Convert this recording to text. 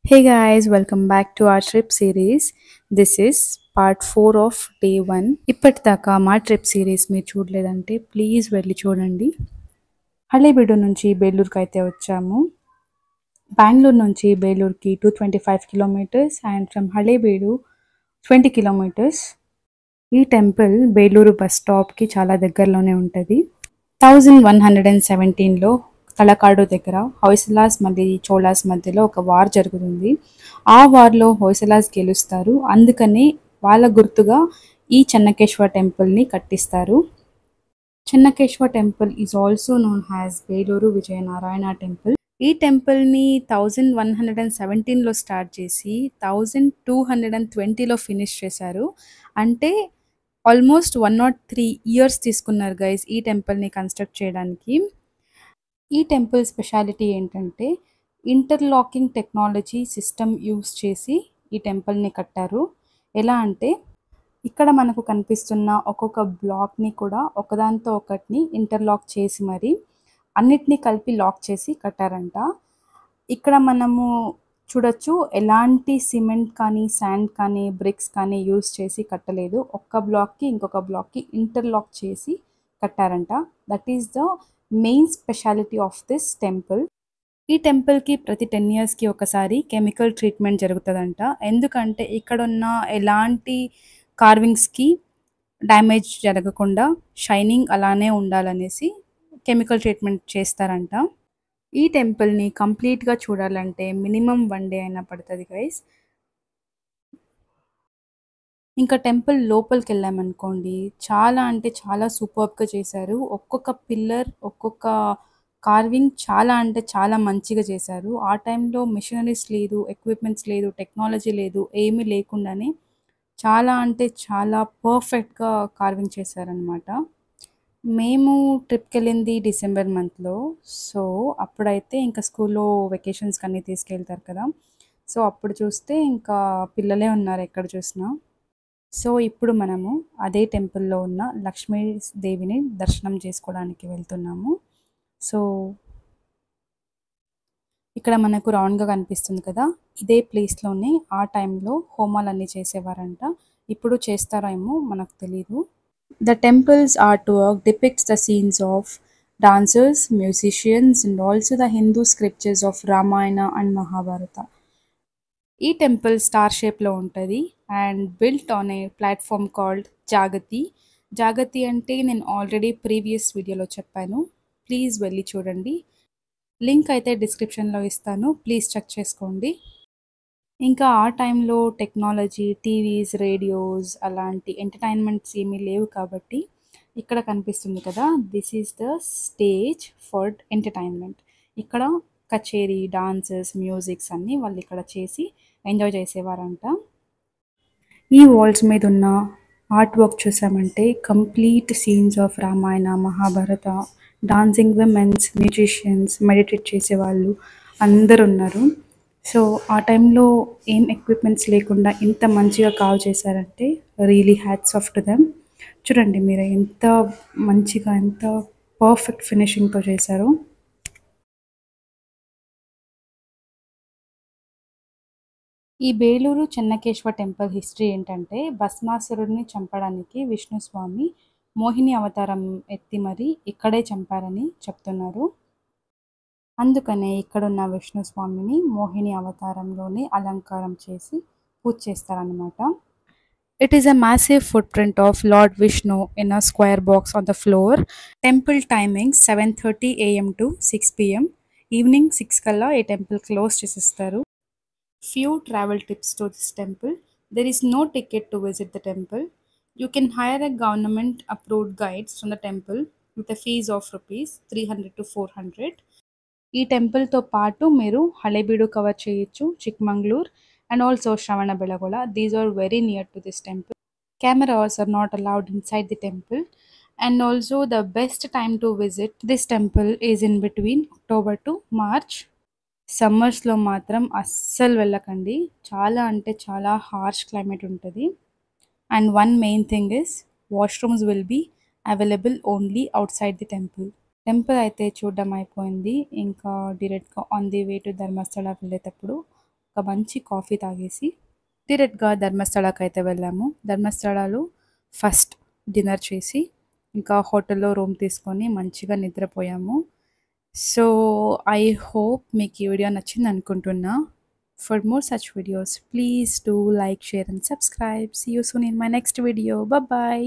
Hey guys, welcome back to our trip series. This is part 4 of day 1. ఇప్పటిదాకా మా trip series మీరు చూడలేదంటే please వెళ్ళి చూడండి. హళేబీడు నుంచి బేలూరుకి అయితే వచ్చాము. బెంగళూరు నుంచి బేలూరుకి 225 kilometres and from Halebidu 20 kilometres. ఈ టెంపుల్ బేలూరు బస్ స్టాప్కి చాలా దగ్గరలోనే ఉంటుంది. 1117లో తలకాడు దగ్గర హొయసలాస్ మరియు చోళాస్ మధ్యలో ఒక వార్ జరుగుతుంది. ఆ వార్లో హొయసలాస్ గెలుస్తారు. అందుకని వాళ్ళ గుర్తుగా ఈ చెన్నకేశ్వర టెంపుల్ని కట్టిస్తారు. Chennakeshwara temple is also known as Beluru Vijayanarayana temple. ఈ టెంపుల్ని 1117లో స్టార్ట్ చేసి 1220లో ఫినిష్ చేశారు. అంటే ఆల్మోస్ట్ 103 ఇయర్స్ తీసుకున్నారు గైస్ ఈ టెంపుల్ని కన్స్ట్రక్ట్ చేయడానికి. ఈ టెంపుల్ స్పెషాలిటీ ఏంటంటే ఇంటర్లాకింగ్ టెక్నాలజీ సిస్టమ్ యూస్ చేసి ఈ టెంపుల్ని కట్టారు. ఎలా అంటే ఇక్కడ మనకు కనిపిస్తున్న ఒక్కొక్క బ్లాక్ని కూడా ఒకదాంతో ఒకటిని ఇంటర్లాక్ చేసి మరి అన్నిటినీ కలిపి లాక్ చేసి కట్టారంట. ఇక్కడ మనము చూడొచ్చు ఎలాంటి సిమెంట్ కానీ శాండ్ కానీ బ్రిక్స్ కానీ యూస్ చేసి కట్టలేదు. ఒక్క బ్లాక్కి ఇంకొక బ్లాక్కి ఇంటర్లాక్ చేసి కట్టారంట. That is the main speciality of this temple. ఈ టెంపుల్కి ప్రతి 10 ఇయర్స్కి ఒకసారి కెమికల్ ట్రీట్మెంట్ జరుగుతుందంట. ఎందుకంటే ఇక్కడున్న ఎలాంటి కార్వింగ్స్కి డ్యామేజ్ జరగకుండా షైనింగ్ అలానే ఉండాలనేసి కెమికల్ ట్రీట్మెంట్ చేస్తారంట. ఈ టెంపుల్ని కంప్లీట్గా చూడాలంటే మినిమం 1 డే అయినా పడుతుంది గైస్. ఇంకా టెంపుల్ లోపలికి వెళ్ళామనుకోండి చాలా అంటే చాలా సూపర్బ్గా చేశారు. ఒక్కొక్క పిల్లర్ ఒక్కొక్క కార్వింగ్ చాలా అంటే చాలా మంచిగా చేశారు. ఆ టైంలో మిషనరీస్ లేదు, ఎక్విప్మెంట్స్ లేదు, టెక్నాలజీ లేదు, ఏమీ లేకుండానే చాలా అంటే చాలా పర్ఫెక్ట్గా కార్వింగ్ చేశారనమాట. మేము ట్రిప్కి వెళ్ళింది డిసెంబర్ మంత్లో. సో అప్పుడైతే ఇంకా స్కూల్లో వెకేషన్స్కి అన్నీ తీసుకెళ్తారు కదా. సో అప్పుడు చూస్తే ఇంకా పిల్లలే ఉన్నారు ఎక్కడ చూసినా. సో ఇప్పుడు మనము అదే టెంపుల్లో ఉన్న లక్ష్మీదేవిని దర్శనం చేసుకోవడానికి వెళ్తున్నాము. సో ఇక్కడ మనకు రౌండ్గా కనిపిస్తుంది కదా, ఇదే ప్లేస్లోనే ఆ టైంలో హోమాలన్నీ చేసేవారంట. ఇప్పుడు చేస్తారేమో మనకు తెలీదు. The temples artwork depicts the scenes of dancers, musicians and also the Hindu scriptures of Ramayana and Mahabharata. ఈ టెంపుల్ స్టార్ షేప్లో ఉంటుంది and built on a platform called Jagati. Jagati అంటే నేను ఆల్రెడీ ప్రీవియస్ వీడియోలో చెప్పాను, ప్లీజ్ వెళ్ళి చూడండి. లింక్ అయితే డిస్క్రిప్షన్లో ఇస్తాను, ప్లీజ్ చెక్ చేసుకోండి. ఇంకా ఆ టైంలో టెక్నాలజీ, టీవీస్, రేడియోస్ అలాంటి ఎంటర్టైన్మెంట్స్ ఏమీ లేవు కాబట్టి ఇక్కడ కనిపిస్తుంది కదా, this is the stage for entertainment. ఇక్కడ కచేరీ, డాన్సెస్, మ్యూజిక్స్ అన్నీ వాళ్ళు ఇక్కడ చేసి ఎంజాయ్ చేసేవారంట. ఈ వాల్స్ మీద ఉన్న ఆర్ట్ వర్క్ చూసామంటే complete scenes of Ramayana, Mahabharata, dancing women's, musicians, meditate చేసేవాళ్ళు అందరు ఉన్నారు. సో ఆ టైంలో ఏం ఎక్విప్మెంట్స్ లేకుండా ఇంత మంచిగా కావ్ చేశారంటే really hats off to them. చూడండి మీరు ఎంత మంచిగా ఎంత పర్ఫెక్ట్ ఫినిషింగ్తో చేశారో. ఈ బేలూరు చెన్నకేశ్వర టెంపుల్ హిస్టరీ ఏంటంటే భస్మాసురుడిని చంపడానికి విష్ణుస్వామి మోహిని అవతారం ఎత్తి మరీ ఇక్కడే చంపారని చెప్తున్నారు. అందుకనే ఇక్కడున్న విష్ణుస్వామిని మోహిని అవతారంలోనే అలంకారం చేసి పూజ చేస్తారనమాట. It is a massive footprint of Lord Vishnu in a square box on the floor. Temple timing 7:30 AM to 6 PM. Evening 6 కల్లా ఈ టెంపుల్ క్లోజ్ చేసేస్తారు. Few travel tips to this temple. There is no ticket to visit the temple. You can hire a government approved guides from the temple with a fees of rupees 300 to 400. ఈ టెంపుల్తో పాటు మీరు Halebidu cover చేయొచ్చు, Chikmagalur and also Shravanabelagola. These are very near to this temple. Cameras are not allowed inside the temple. And also the best time to visit this temple is in between October to March. సమ్మర్స్లో మాత్రం అస్సలు వెళ్ళకండి, చాలా అంటే చాలా harsh climate ఉంటుంది. And one main thing is washrooms will be available only outside the temple. Temple అయితే చూడడం అయిపోయింది. ఇంకా డైరెక్ట్గా on the way to Dharmasthala వెళ్ళేటప్పుడు ఒక మంచి కాఫీ తాగేసి డైరెక్ట్గా ధర్మస్థలకి అయితే వెళ్ళాము. ధర్మస్థలాలో ఫస్ట్ డిన్నర్ చేసి ఇంకా హోటల్లో రూమ్ తీసుకొని మంచిగా నిద్రపోయాము. సో ఐ హోప్ మీకు ఈ వీడియో నచ్చింది అనుకుంటున్నా. For more such videos, please do like, share and subscribe. See you soon in my next video. Bye bye.